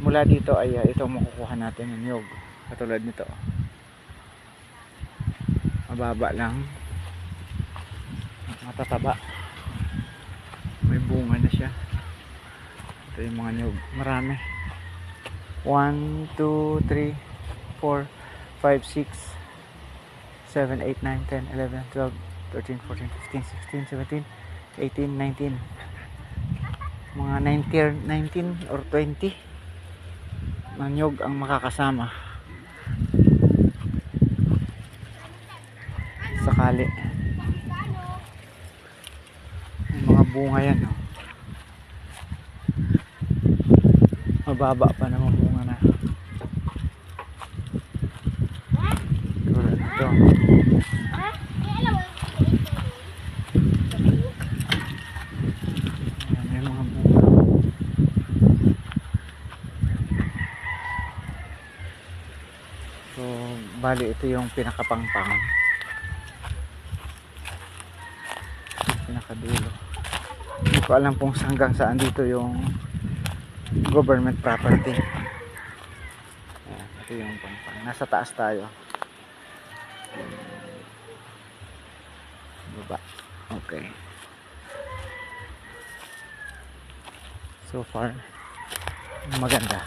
mula dito ay ito makukuha natin ng niyog. Katulad nito. Mababa lang. Matataba. May bunga na siya. Ito yung mga niyog. Marami. 1, 2, 3, 4, 5, 6, 7, 8, 9, 10, 11, 12, 13, 14, 15, 16, 17, 18, 19. Mga 19 or 20 na niyog ang makakasama sakali. May mga bunga yan, no? Mababa pa naman bunga na. Tulad ito. Ayan, may mga bunga. So, bali ito yung pinakapangpang. Pinakadulo. Hindi ko alam kung hanggang saan dito yung government property. Ayan, ito yung pangpang. Nasa taas tayo. Baba. Okay. So far, maganda.